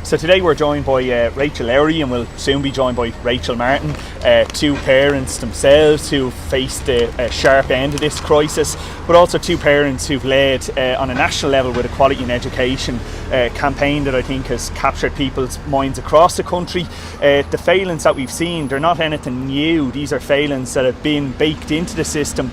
So today we're joined by Rachel Lowry, and we'll soon be joined by Rachel Martin, two parents themselves who faced the sharp end of this crisis, but also two parents who've led on a national level with a Quality in Education campaign that I think has captured people's minds across the country. The failings that we've seen, they're not anything new. These are failings that have been baked into the system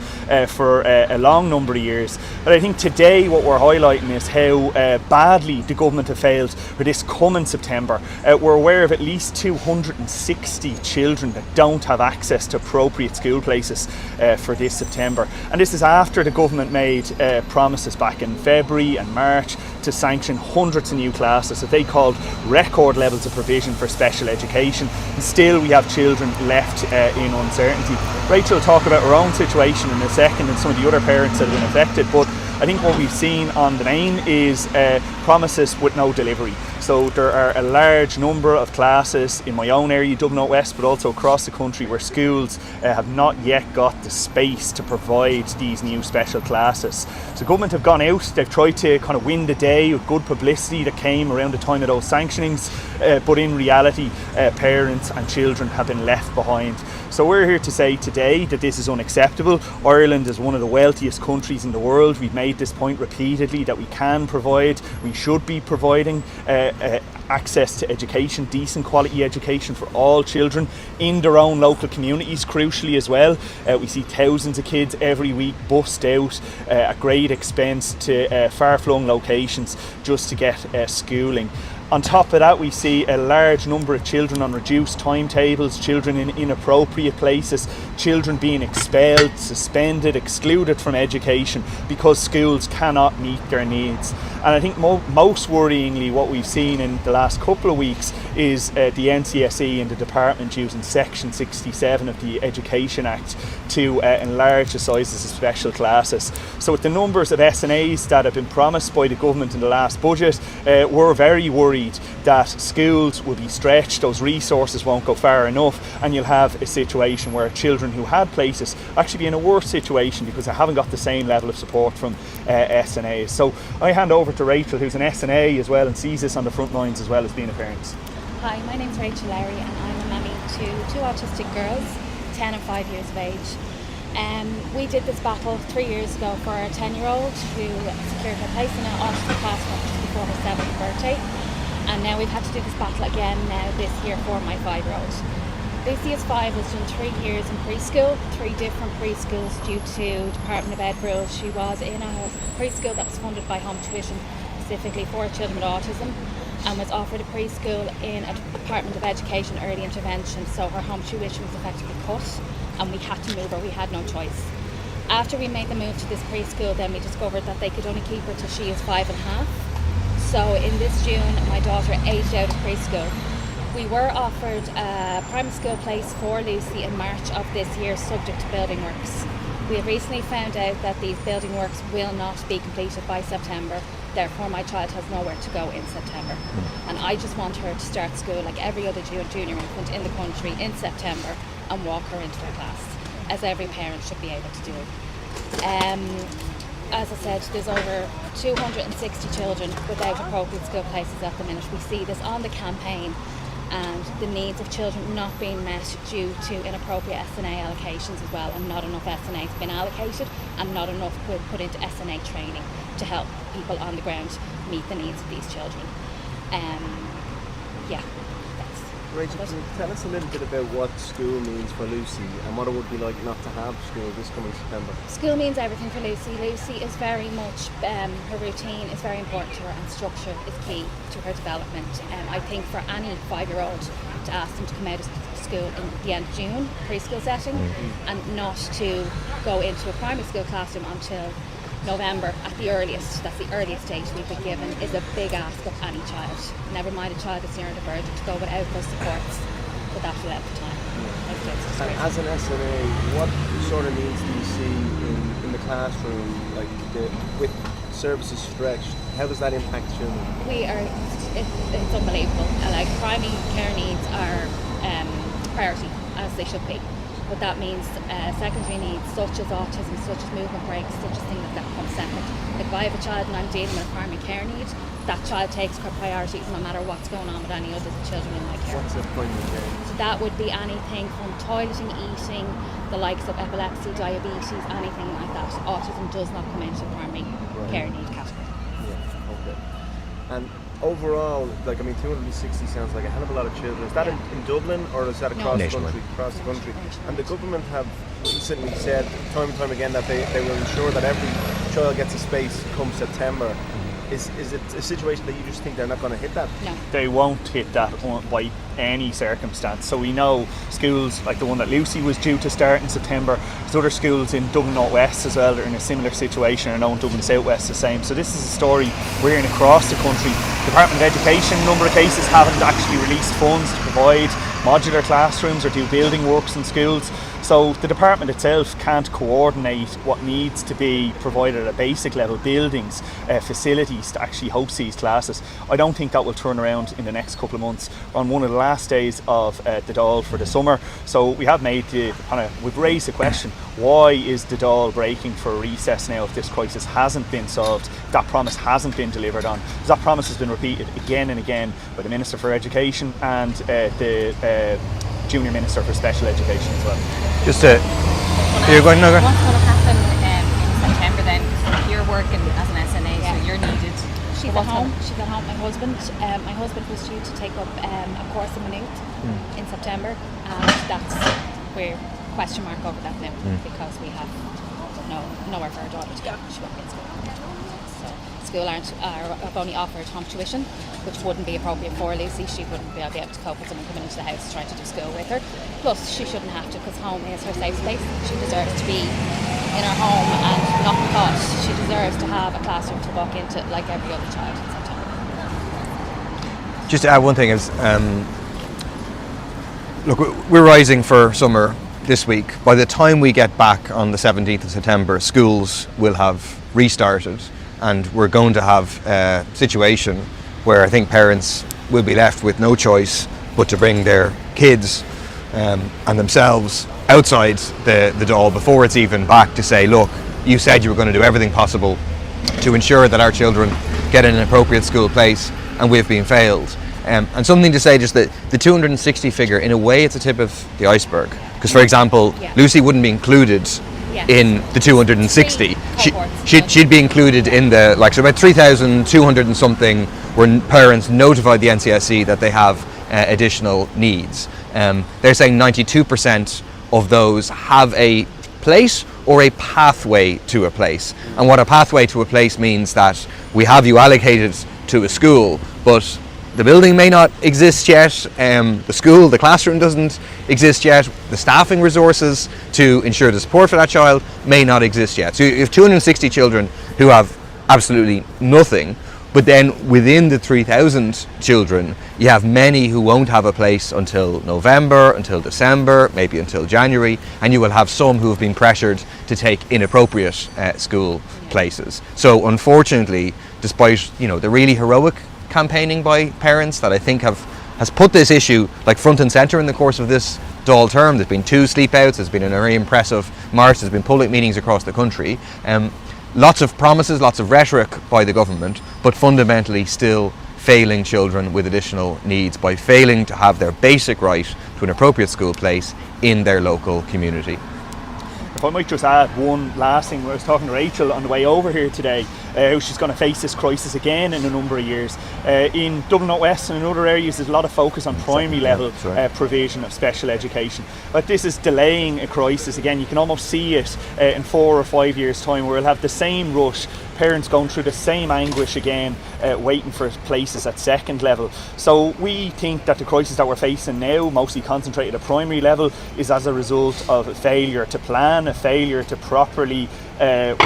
for a long number of years. But I think today what we're highlighting is how badly the government have failed for this coming September. We're aware of at least 260 children that don't have access to appropriate school places for this September. And this is after the government made promises back in February and March to sanction hundreds of new classes that they called record levels of provision for special education. And still we have children left in uncertainty. Rachel will talk about her own situation in a second and some of the other parents that have been affected, but I think what we've seen on the main is promises with no delivery. So there are a large number of classes in my own area, Dublin West, but also across the country where schools have not yet got the space to provide these new special classes. So government have gone out, they've tried to kind of win the day with good publicity that came around the time of those sanctionings, but in reality parents and children have been left behind. So we're here to say today that this is unacceptable. Ireland is one of the wealthiest countries in the world. We've made this point repeatedly that we can provide, we should be providing access to education, decent quality education for all children in their own local communities, crucially as well. We see thousands of kids every week bussed out at great expense to far-flung locations just to get schooling. On top of that, we see a large number of children on reduced timetables, children in inappropriate places, children being expelled, suspended, excluded from education because schools cannot meet their needs. And I think most worryingly, what we've seen in the last couple of weeks is the NCSE and the department using Section 67 of the Education Act to enlarge the sizes of special classes. So with the numbers of SNAs that have been promised by the government in the last budget, we're very worried that schools will be stretched, those resources won't go far enough, and you'll have a situation where children who had places actually be in a worse situation because they haven't got the same level of support from SNAs. So I hand over to Rachel, who's an SNA as well and sees this on the front lines as well as being a parent. Hi, my name's Rachel Lowry and I'm a nanny to two autistic girls, 10 and 5 years of age. We did this battle 3 years ago for our 10-year-old who secured her place in an autistic classroom just before her 7th birthday. And now we've had to do this battle again now this year for my 5-year-old. Lucy is 5, has done 3 years in preschool, 3 different preschools due to Department of Ed rules. She was in a preschool that was funded by Home Tuition specifically for children with autism and was offered a preschool in a Department of Education early intervention, so her home tuition was effectively cut and we had to move her, we had no choice. After we made the move to this preschool, then we discovered that they could only keep her till she is 5.5. So in this June, my daughter aged out of preschool. We were offered a primary school place for Lucy in March of this year, subject to building works. We have recently found out that these building works will not be completed by September. Therefore, my child has nowhere to go in September. And I just want her to start school like every other junior infant in the country in September and walk her into her class, as every parent should be able to do. As I said, there's over 260 children without appropriate school places at the minute. We see this on the campaign and the needs of children not being met due to inappropriate SNA allocations as well, and not enough SNA has been allocated and not enough put into SNA training to help people on the ground meet the needs of these children. Rachel, can you tell us a little bit about what school means for Lucy and what it would be like not to have school this coming September? School means everything for Lucy. Lucy is very much, her routine is very important to her and structure is key to her development. I think for any 5-year-old to ask them to come out of school in the end of June, preschool setting, and not to go into a primary school classroom until November at the earliest, that's the earliest date we've been given, is a big ask of any child. Never mind a child that's neurodivergent to go without those supports for that length of time. And as an SNA, what sort of needs do you see in the classroom, like with services stretched? How does that impact children? It's unbelievable. Like primary care needs are priority, as they should be. but that means secondary needs such as autism, such as movement breaks, such as things that come second. Like if I have a child and I'm dealing with a primary care need, that child takes priorities no matter what's going on with any other children in my care. What's the primary care? So that would be anything from toileting, eating, the likes of epilepsy, diabetes, anything like that. Autism does not come into primary care need category. Yeah, okay. And overall, 260 sounds like a hell of a lot of children. Is that in Dublin, or is that across the country? Across the country. And the government have recently said time and time again that they will ensure that every child gets a space come September. Is it a situation that you just think they're not going to hit that? No. They won't hit that by any circumstance. So we know schools like the one that Lucy was due to start in September. There's other schools in Dublin North West as well that are in a similar situation, and now in Dublin South West the same. So this is a story we're hearing across the country. The Department of Education, in a number of cases, haven't actually released funds to provide modular classrooms or do building works in schools. So the department itself can't coordinate what needs to be provided at a basic level, buildings, facilities to actually host these classes. I don't think that will turn around in the next couple of months. We're on one of the last days of the Dáil for the summer, so we have made we've raised the question: why is the Dáil breaking for a recess now if this crisis hasn't been solved? That promise hasn't been delivered on. That promise has been repeated again and again by the Minister for Education and the Junior Minister for Special Education as well. You're going now. What's going to happen in September then? You're working as an SNA, so you're needed. She's at home. She's at home. My husband was due to take up a course in Maynooth in September, and we're question mark over that now because we have nowhere for our daughter to go. She won't be in school. So school have only offered home tuition, which wouldn't be appropriate for Lucy. She wouldn't be able to cope with someone coming into the house trying to do school with her. Plus, she shouldn't have to, because home is her safe space. She deserves to be in her home and not be caught. She deserves to have a classroom to walk into like every other child in September. Just to add one thing is, look, we're rising for summer this week. By the time we get back on the 17th of September, schools will have restarted, and we're going to have a situation where I think parents will be left with no choice but to bring their kids and themselves outside the Dáil before it's even back to say, look, you said you were going to do everything possible to ensure that our children get in an appropriate school place, and we've been failed. And something to say, just that the 260 figure, in a way, it's a tip of the iceberg. Because, for example, Lucy wouldn't be included in the 260. She'd be included in the, so about 3,200 and something were parents notified the NCSE that they have additional needs. They're saying 92% of those have a place or a pathway to a place. And what a pathway to a place means that we have you allocated to a school, but the building may not exist yet, the classroom doesn't exist yet, the staffing resources to ensure the support for that child may not exist yet. So you have 260 children who have absolutely nothing, but then within the 3,000 children, you have many who won't have a place until November, until December, maybe until January, and you will have some who have been pressured to take inappropriate school places. So unfortunately, despite the really heroic campaigning by parents that I think has put this issue front and centre in the course of this Dáil term. There's been 2 sleepouts, there's been a very impressive march, there's been public meetings across the country. Lots of promises, lots of rhetoric by the government, but fundamentally still failing children with additional needs by failing to have their basic right to an appropriate school place in their local community. If I might just add one last thing, I was talking to Rachel on the way over here today, how she's going to face this crisis again in a number of years. In Dublin North West and in other areas, there's a lot of focus on primary level provision of special education. But this is delaying a crisis again. You can almost see it in 4 or 5 years' time, where we'll have the same rush, parents going through the same anguish again, waiting for places at second level. So we think that the crisis that we're facing now, mostly concentrated at primary level, is as a result of a failure to plan, a failure to properly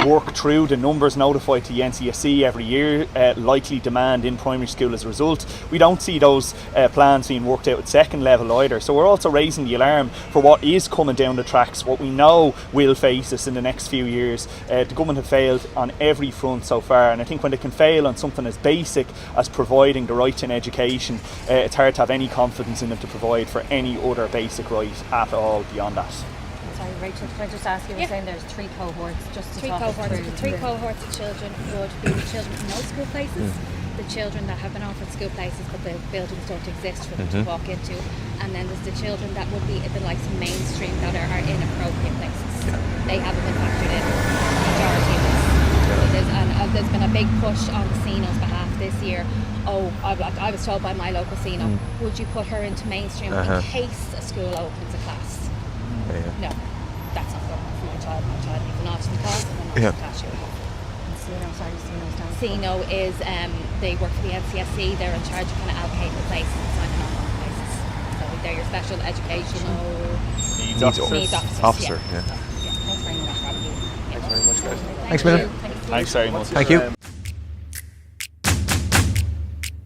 work through the numbers notified to the NCSE every year, likely demand in primary school as a result. We don't see those plans being worked out at second level either. So we're also raising the alarm for what is coming down the tracks, what we know will face us in the next few years. The government have failed on every front so far, and I think when they can fail on something as basic as providing the right to an education, it's hard to have any confidence in them to provide for any other basic right at all beyond that. Rachel, can I just ask you, you were saying there's 3 cohorts, just to Three talk us cohorts. through. The 3 cohorts of children would be the children in no school places, the children that have been offered school places but the buildings don't exist for them to walk into, and then there's the children that would be at the likes of mainstream that are in appropriate places. They haven't been factored in the majority of this. So there's been a big push on the CNO's behalf this year. I was told by my local CNO, would you put her into mainstream in case a school opens a class? No, that's not good for my child. My child needs an autism class and an autism class year. CNO is they work for the NCSC. They're in charge of kind of allocating the places and signing off on the places. So they're your special educational needs officer. Yeah. Thanks very much. Thanks very much, guys. Thanks, Minna. Thanks very much. Thank you.